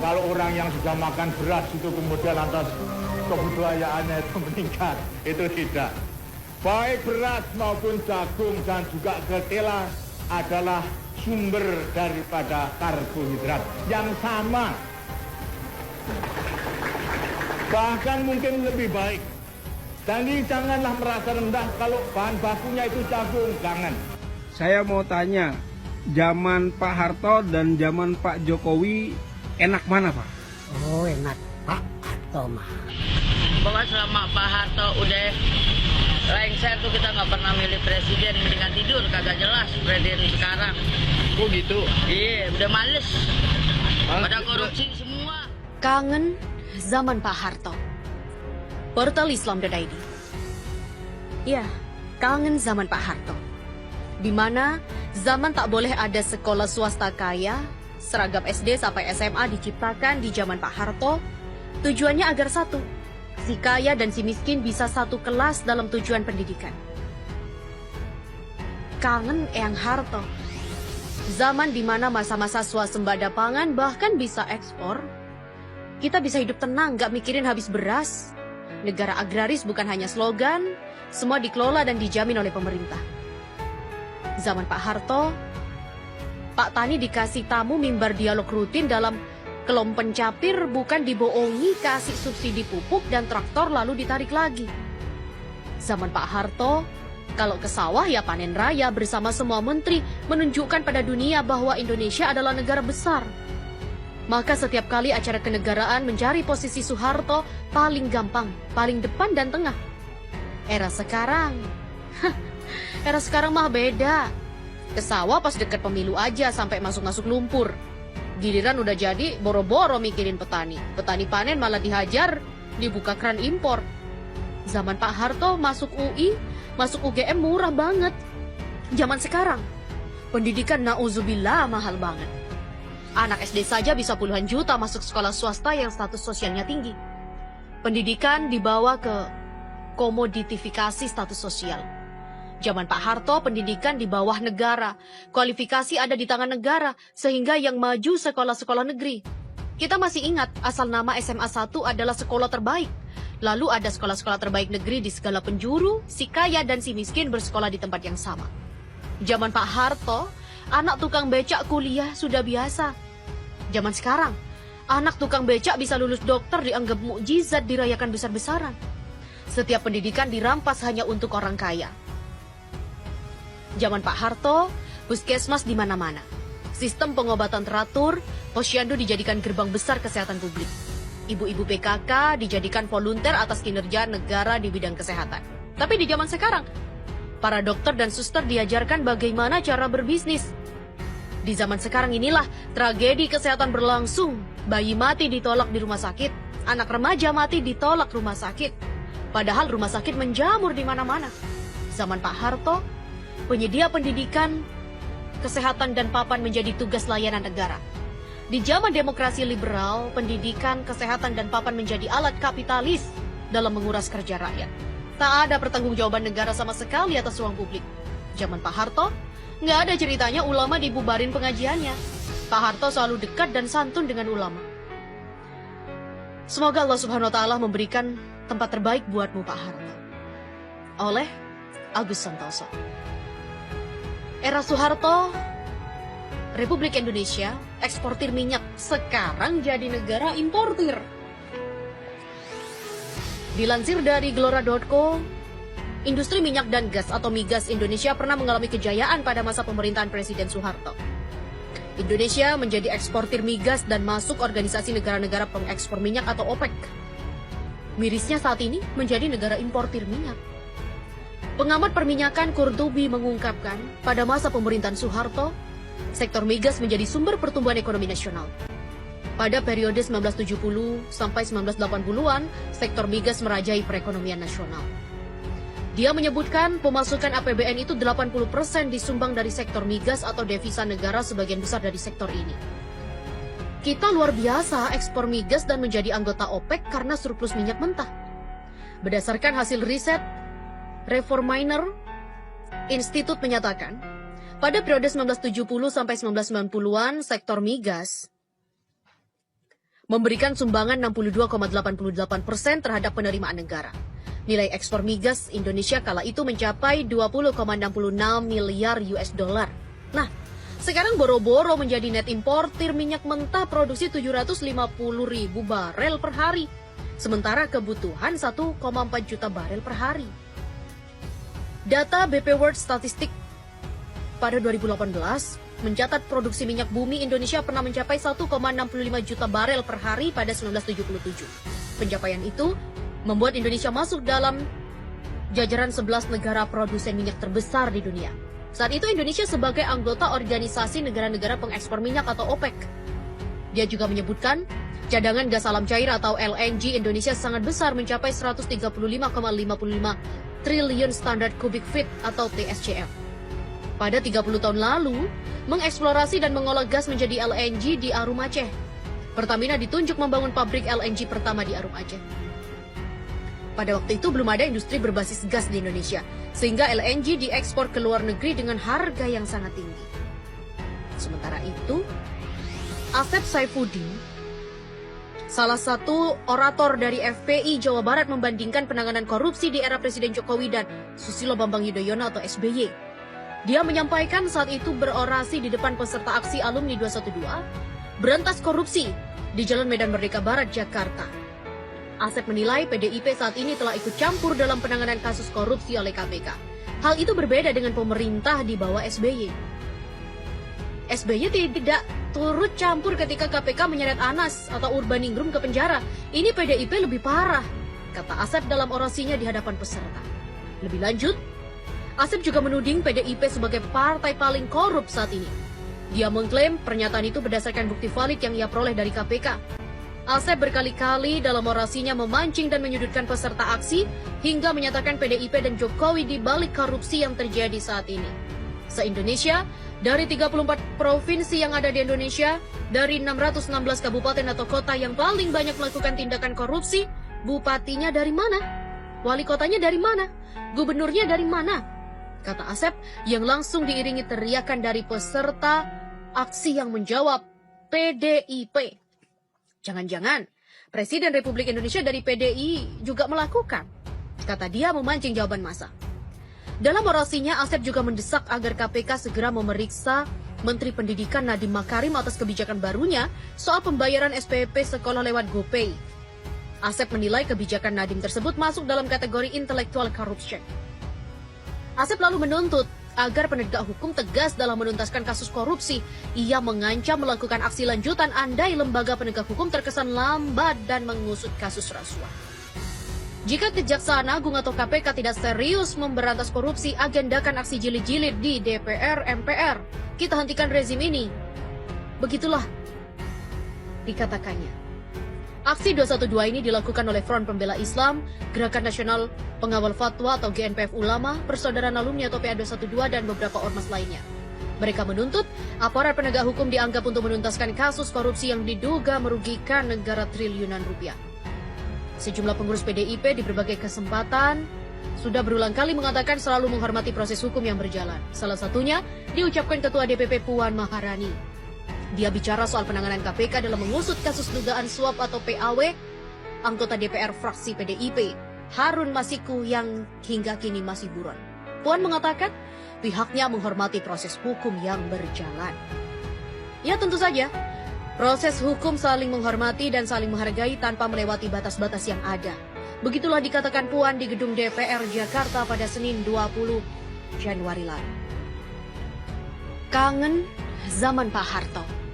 kalau orang yang sudah makan beras itu kemudian lantas kebudayaannya itu meningkat. Itu tidak. Baik beras maupun jagung dan juga ketela adalah sumber daripada karbohidrat yang sama. Bahkan mungkin lebih baik. Jadi janganlah merasa rendah kalau bahan bakunya itu jagung, jangan. Saya mau tanya, zaman Pak Harto dan zaman Pak Jokowi enak mana, Pak? Oh, enak Pak Harto mah. Bahwa selama Pak Harto udah lengser tuh kita nggak pernah milih presiden, mendingan tidur, kagak jelas presiden sekarang. Oh gitu? Iya, udah males. Pada korupsi semua. Kangen zaman Pak Harto. Portal Islam.id. Ya, kangen zaman Pak Harto. Di mana zaman tak boleh ada sekolah swasta kaya, seragam SD sampai SMA diciptakan di zaman Pak Harto. Tujuannya agar satu, si kaya dan si miskin bisa satu kelas dalam tujuan pendidikan. Kangen Eyang Harto. Zaman di mana masa-masa swasembada pangan bahkan bisa ekspor. Kita bisa hidup tenang, gak mikirin habis beras. Negara agraris bukan hanya slogan, semua dikelola dan dijamin oleh pemerintah. Zaman Pak Harto, Pak Tani dikasih tamu mimbar dialog rutin dalam kelom pencapir, bukan dibohongi kasih subsidi pupuk dan traktor lalu ditarik lagi. Zaman Pak Harto, kalau ke sawah ya panen raya bersama semua menteri menunjukkan pada dunia bahwa Indonesia adalah negara besar. Maka setiap kali acara kenegaraan mencari posisi Soeharto paling gampang, paling depan dan tengah. Era sekarang mah beda. Ke sawah pas deket pemilu aja sampai masuk-masuk lumpur. Giliran udah jadi, boro-boro mikirin petani. Petani panen malah dihajar, dibuka keran impor. Zaman Pak Harto masuk UI, masuk UGM murah banget. Zaman sekarang, pendidikan nauzubillah mahal banget. Anak SD saja bisa puluhan juta masuk sekolah swasta yang status sosialnya tinggi. Pendidikan dibawa ke komoditifikasi status sosial. Zaman Pak Harto, pendidikan di bawah negara. Kualifikasi ada di tangan negara, sehingga yang maju sekolah-sekolah negeri. Kita masih ingat, asal nama SMA 1 adalah sekolah terbaik. Lalu ada sekolah-sekolah terbaik negeri di segala penjuru, si kaya dan si miskin bersekolah di tempat yang sama. Zaman Pak Harto, anak tukang becak kuliah sudah biasa. Zaman sekarang, anak tukang becak bisa lulus dokter dianggap mukjizat dirayakan besar-besaran. Setiap pendidikan dirampas hanya untuk orang kaya. Zaman Pak Harto, puskesmas di mana-mana. Sistem pengobatan teratur, posyandu dijadikan gerbang besar kesehatan publik. Ibu-ibu PKK dijadikan volunteer atas kinerja negara di bidang kesehatan. Tapi di zaman sekarang, para dokter dan suster diajarkan bagaimana cara berbisnis. Di zaman sekarang inilah tragedi kesehatan berlangsung. Bayi mati ditolak di rumah sakit, anak remaja mati ditolak rumah sakit. Padahal rumah sakit menjamur di mana-mana. Zaman Pak Harto, penyedia pendidikan, kesehatan dan papan menjadi tugas layanan negara. Di zaman demokrasi liberal, pendidikan, kesehatan dan papan menjadi alat kapitalis dalam menguras kerja rakyat. Tak ada pertanggungjawaban negara sama sekali atas uang publik. Zaman Pak Harto, nggak ada ceritanya ulama dibubarin pengajiannya. Pak Harto selalu dekat dan santun dengan ulama. Semoga Allah Subhanahu wa Ta'ala memberikan tempat terbaik buatmu, Pak Harto. Oleh Agus Santoso. Era Soeharto, Republik Indonesia eksportir minyak, sekarang jadi negara importir. Dilansir dari Gelora.co, industri minyak dan gas atau migas Indonesia pernah mengalami kejayaan pada masa pemerintahan Presiden Soeharto. Indonesia menjadi eksportir migas dan masuk organisasi negara-negara pengekspor minyak atau OPEC. Mirisnya saat ini menjadi negara importir minyak. Pengamat perminyakan Kurtubi mengungkapkan, pada masa pemerintahan Soeharto, sektor migas menjadi sumber pertumbuhan ekonomi nasional. Pada periode 1970 sampai 1980-an, sektor migas merajai perekonomian nasional. Dia menyebutkan pemasukan APBN itu 80% disumbang dari sektor migas atau devisa negara sebagian besar dari sektor ini. Kita luar biasa ekspor migas dan menjadi anggota OPEC karena surplus minyak mentah. Berdasarkan hasil riset Reforminer Institute menyatakan, pada periode 1970 sampai 1990-an, sektor migas memberikan sumbangan 62,88% terhadap penerimaan negara. Nilai ekspor migas Indonesia kala itu mencapai 20,66 miliar US dollar. Nah, sekarang boro-boro menjadi net importir minyak mentah produksi 750 ribu barel per hari. Sementara kebutuhan 1,4 juta barel per hari. Data BP World Statistic pada 2018 mencatat produksi minyak bumi Indonesia pernah mencapai 1,65 juta barel per hari pada 1977. Pencapaian itu membuat Indonesia masuk dalam jajaran 11 negara produsen minyak terbesar di dunia. Saat itu Indonesia sebagai anggota Organisasi Negara-Negara Pengekspor Minyak atau OPEC. Dia juga menyebutkan cadangan gas alam cair atau LNG Indonesia sangat besar mencapai 135,55 triliun standar kubik feet atau TSCF. Pada 30 tahun lalu, mengeksplorasi dan mengolah gas menjadi LNG di Arum Aceh. Pertamina ditunjuk membangun pabrik LNG pertama di Arum Aceh. Pada waktu itu belum ada industri berbasis gas di Indonesia, sehingga LNG diekspor ke luar negeri dengan harga yang sangat tinggi. Sementara itu, Asep Saifuddin, salah satu orator dari FPI Jawa Barat, membandingkan penanganan korupsi di era Presiden Jokowi dan Susilo Bambang Yudhoyono atau SBY. Dia menyampaikan saat itu berorasi di depan peserta aksi alumni 212, berantas korupsi di Jalan Medan Merdeka Barat, Jakarta. Asep menilai PDIP saat ini telah ikut campur dalam penanganan kasus korupsi oleh KPK. Hal itu berbeda dengan pemerintah di bawah SBY. SBY tidak turut campur ketika KPK menyeret Anas atau Urbaningrum ke penjara. Ini PDIP lebih parah, kata Asep dalam orasinya di hadapan peserta. Lebih lanjut, Asep juga menuding PDIP sebagai partai paling korup saat ini. Dia mengklaim pernyataan itu berdasarkan bukti valid yang ia peroleh dari KPK. Asep berkali-kali dalam orasinya memancing dan menyudutkan peserta aksi hingga menyatakan PDIP dan Jokowi di balik korupsi yang terjadi saat ini. Se-Indonesia, dari 34 provinsi yang ada di Indonesia, dari 616 kabupaten atau kota yang paling banyak melakukan tindakan korupsi, bupatinya dari mana? Wali kotanya dari mana? Gubernurnya dari mana? Kata Asep yang langsung diiringi teriakan dari peserta aksi yang menjawab PDIP. Jangan-jangan Presiden Republik Indonesia dari PDI juga melakukan, kata dia memancing jawaban massa. Dalam orasinya, Asep juga mendesak agar KPK segera memeriksa Menteri Pendidikan Nadiem Makarim atas kebijakan barunya soal pembayaran SPP sekolah lewat GoPay. Asep menilai kebijakan Nadiem tersebut masuk dalam kategori intellectual corruption. Asep lalu menuntut agar penegak hukum tegas dalam menuntaskan kasus korupsi. Ia mengancam melakukan aksi lanjutan andai lembaga penegak hukum terkesan lambat dan mengusut kasus rasuah. Jika Kejaksaan Agung atau KPK tidak serius memberantas korupsi, agendakan aksi jilid-jilid di DPR, MPR. Kita hentikan rezim ini. Begitulah dikatakannya. Aksi 212 ini dilakukan oleh Front Pembela Islam, Gerakan Nasional Pengawal Fatwa atau GNPF Ulama, Persaudaraan Alumni atau PA212, dan beberapa ormas lainnya. Mereka menuntut aparat penegak hukum dianggap untuk menuntaskan kasus korupsi yang diduga merugikan negara triliunan rupiah. Sejumlah pengurus PDIP di berbagai kesempatan sudah berulang kali mengatakan selalu menghormati proses hukum yang berjalan. Salah satunya diucapkan Ketua DPP Puan Maharani. Dia bicara soal penanganan KPK dalam mengusut kasus dugaan suap atau PAW anggota DPR fraksi PDIP, Harun Masiku, yang hingga kini masih buron. Puan mengatakan pihaknya menghormati proses hukum yang berjalan. Ya, tentu saja, proses hukum saling menghormati dan saling menghargai tanpa melewati batas-batas yang ada. Begitulah dikatakan Puan di gedung DPR Jakarta pada Senin 20 Januari lalu. Kangen zaman Pak Harto.